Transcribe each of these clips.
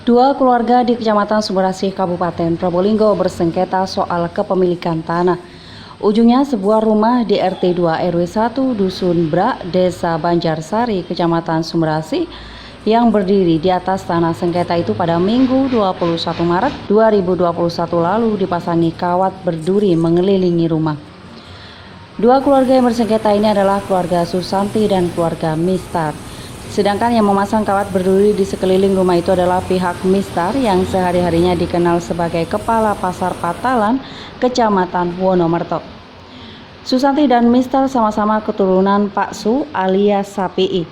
Dua keluarga di Kecamatan Sumberasih, Kabupaten Probolinggo bersengketa soal kepemilikan tanah. Ujungnya sebuah rumah di RT 2 RW 1 Dusun Brak, Desa Banjarsari, Kecamatan Sumberasih yang berdiri di atas tanah sengketa itu pada Minggu 21 Maret 2021 lalu dipasangi kawat berduri mengelilingi rumah. Dua keluarga yang bersengketa ini adalah keluarga Susanti dan keluarga Mistar. Sedangkan yang memasang kawat berduri di sekeliling rumah itu adalah pihak Mistar yang sehari-harinya dikenal sebagai Kepala Pasar Patalan, Kecamatan Wonomerto. Susanti dan Mistar sama-sama keturunan Pak Su alias Sapii,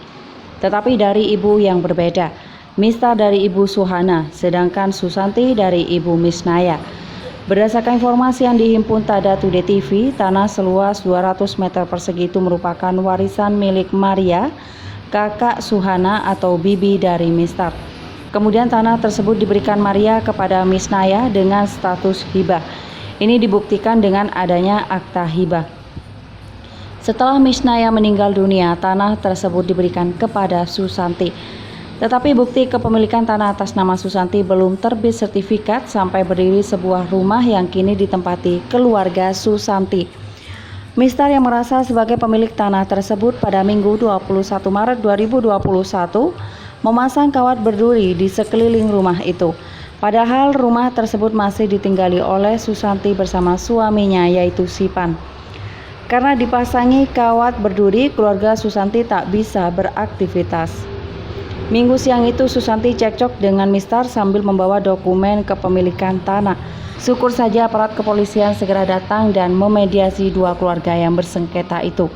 tetapi dari ibu yang berbeda. Mistar dari ibu Suhana, sedangkan Susanti dari ibu Misnaya. Berdasarkan informasi yang dihimpun Tada Today TV, tanah seluas 200 meter persegi itu merupakan warisan milik Maria, kakak Suhana atau bibi dari Mistar. Kemudian tanah tersebut diberikan Maria kepada Misnaya dengan status hibah. Ini dibuktikan dengan adanya akta hibah. Setelah Misnaya meninggal dunia, tanah tersebut diberikan kepada Susanti. Tetapi bukti kepemilikan tanah atas nama Susanti belum terbit sertifikat sampai berdiri sebuah rumah yang kini ditempati keluarga Susanti. Mistar yang merasa sebagai pemilik tanah tersebut pada Minggu 21 Maret 2021 memasang kawat berduri di sekeliling rumah itu. Padahal rumah tersebut masih ditinggali oleh Susanti bersama suaminya yaitu Sipan. Karena dipasangi kawat berduri, keluarga Susanti tak bisa beraktivitas. Minggu siang itu Susanti cekcok dengan Mistar sambil membawa dokumen kepemilikan tanah. Syukur saja aparat kepolisian segera datang dan memediasi dua keluarga yang bersengketa itu.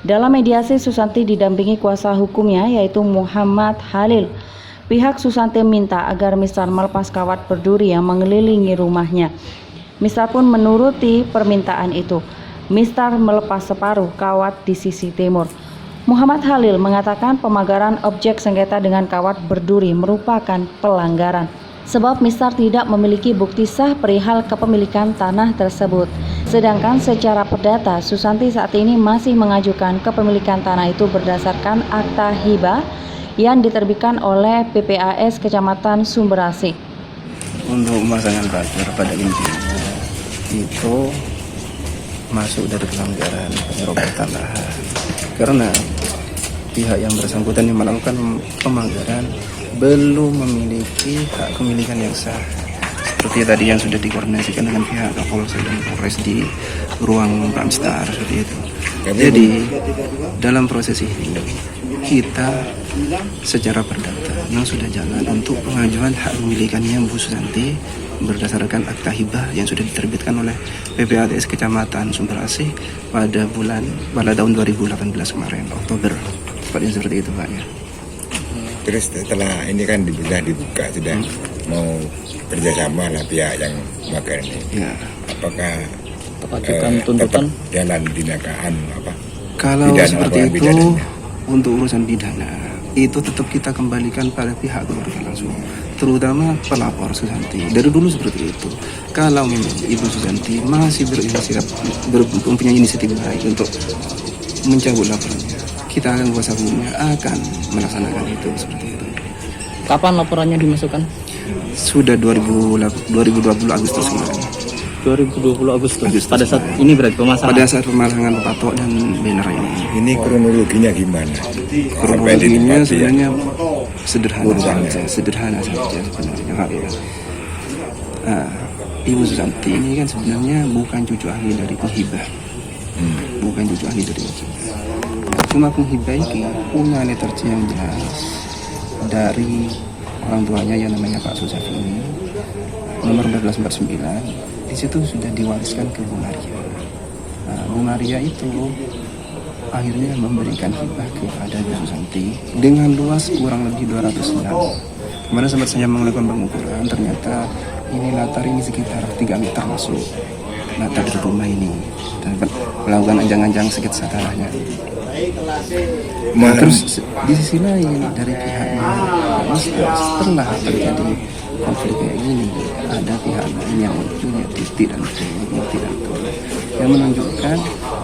Dalam mediasi, Susanti didampingi kuasa hukumnya yaitu Muhammad Halil. Pihak Susanti minta agar Mistar melepas kawat berduri yang mengelilingi rumahnya. Mistar pun menuruti permintaan itu. Mistar melepas separuh kawat di sisi timur. Muhammad Halil mengatakan pemagaran objek sengketa dengan kawat berduri merupakan pelanggaran, sebab Mistar tidak memiliki bukti sah perihal kepemilikan tanah tersebut. Sedangkan secara perdata, Susanti saat ini masih mengajukan kepemilikan tanah itu berdasarkan akta hibah yang diterbitkan oleh PPAS Kecamatan Sumberasih. Untuk pemasangan pagar pada intinya itu masuk dari pelanggaran penyerobotan lahan, karena pihak yang bersangkutan yang melakukan pemagaran belum memiliki hak kepemilikan yang sah. Seperti tadi yang sudah dikoordinasikan dengan pihak Kapolsek dan Polres di ruang Pak Mistar seperti itu. Jadi dalam proses ini kita secara perdata yang sudah jalan untuk pengajuan hak kepemilikannya Bu Susanti berdasarkan akta hibah yang sudah diterbitkan oleh PPAS Kecamatan Sumberasih pada tahun 2018 kemarin, Oktober. Seperti itu Pak ya. Terus setelah ini kan sudah dibuka, sudah mau kerjasama lah pihak yang makan ini. Ya. Apakah tuntutan jalan tindakan apa? Kalau pidana, seperti itu pidananya? Untuk urusan pidana itu tetap kita kembalikan pada pihak keluarga langsung, terutama pelapor Susanti. Dari dulu seperti itu. Kalau memang Ibu Susanti masih mempunyai inisiatif baik untuk mencabut laporannya, kita akan kuasa hukumnya akan melaksanakan itu seperti itu. Kapan laporannya dimasukkan? Sudah 2020 Agustus kemarin. 2020 Agustus. Pada saat ini berarti pemasangan. Pada saat pemasangan patok dan banner ini. Ini kronologinya gimana? Kronologinya sebenarnya sederhana saja sebenarnya Pak ya. Ibu Susanti ini kan sebenarnya bukan cucu ahli dari penghibah. Bukan cucu ahli dari penghibah. Cuma penghibah ini punya letternya yang jelas dari orang tuanya yang namanya Pak Susafi ini, nomor 1449. Di situ sudah diwariskan ke Bu Maria. Bu Maria itu akhirnya memberikan hibah kepada Bu Susanti dengan luas kurang lebih 200 meter. Kemarin sempat saya melakukan pengukuran, ternyata ini latar ini sekitar 3 meter masuk latar di rumah ini, dan melakukan anjang-anjang sekitar tanahnya. Terus di sisi lain dari pihaknya, setelah terjadi konflik kayak gini, ada pihak lain yang punya titik dan yang menunjukkan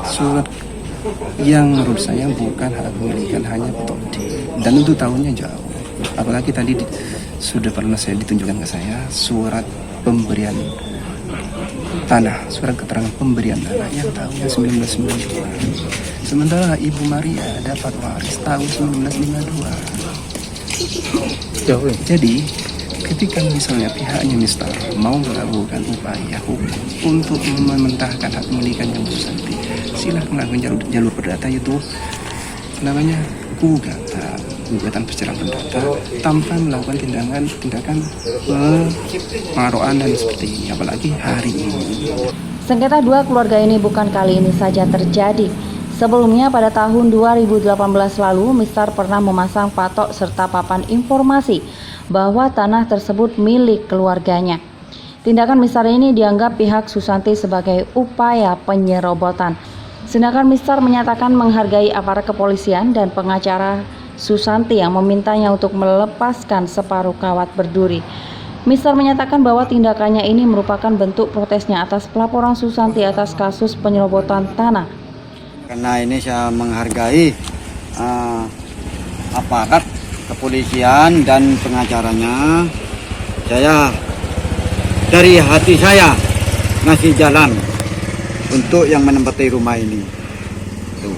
surat yang menurut saya bukan hak kepemilikan, hanya petok D, dan itu tahunnya jauh. Apalagi tadi sudah pernah ditunjukkan ke saya surat pemberian tanah, surat keterangan pemberian tanah yang tahunnya 1992. Sementara Ibu Maria dapat waris tahun 1952. Jadi ketika misalnya pihaknya Mister mau melakukan upaya hukum untuk mementahkan hak pemilikannya Bu Susanti, silakan melakukan jalur perdata, yaitu namanya gugatan secara perdata tanpa melakukan tindakan pengaruhan dan seperti ini, apalagi hari ini. Sengketa dua keluarga ini bukan kali ini saja terjadi. Sebelumnya pada tahun 2018 lalu, Mister pernah memasang patok serta papan informasi bahwa tanah tersebut milik keluarganya. Tindakan Mister ini dianggap pihak Susanti sebagai upaya penyerobotan. Sedangkan Mister menyatakan menghargai aparat kepolisian dan pengacara Susanti yang memintanya untuk melepaskan separuh kawat berduri. Mister menyatakan bahwa tindakannya ini merupakan bentuk protesnya atas pelaporan Susanti atas kasus penyerobotan tanah. Karena ini saya menghargai aparat kepolisian dan pengacaranya, saya dari hati saya ngasih jalan untuk yang menempati rumah ini. Tuh.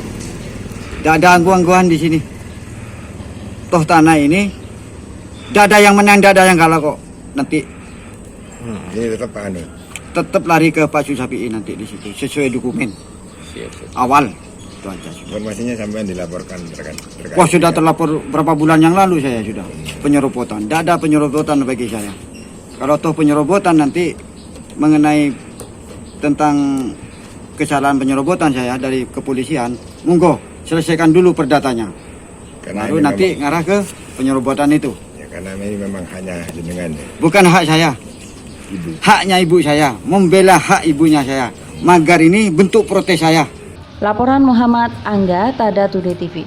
Tidak ada angguan-angguan di sini. Toh tanah ini tidak ada yang menang, tidak ada yang kalah kok. Nanti Ini tetap anu. tetap lari ke Pak Susapi nanti di situ sesuai dokumen awal. Itu aja. Informasinya sampai dilaporkan terkait. Wah, sudah terlapor berapa bulan yang lalu saya sudah penyerobotan. Tidak ada penyerobotan bagi saya. Kalau toh penyerobotan nanti mengenai tentang kesalahan penyerobotan saya dari kepolisian, monggo selesaikan dulu perdatanya. Karena Baru ini nanti ngarah ke penyerobotan itu. ya, karena ini memang hanya jenengan ya. Bukan hak saya. Ibu. Haknya ibu saya, membela hak ibunya saya. Magar ini bentuk protes saya. Laporan Muhammad Angga, Tada Today TV.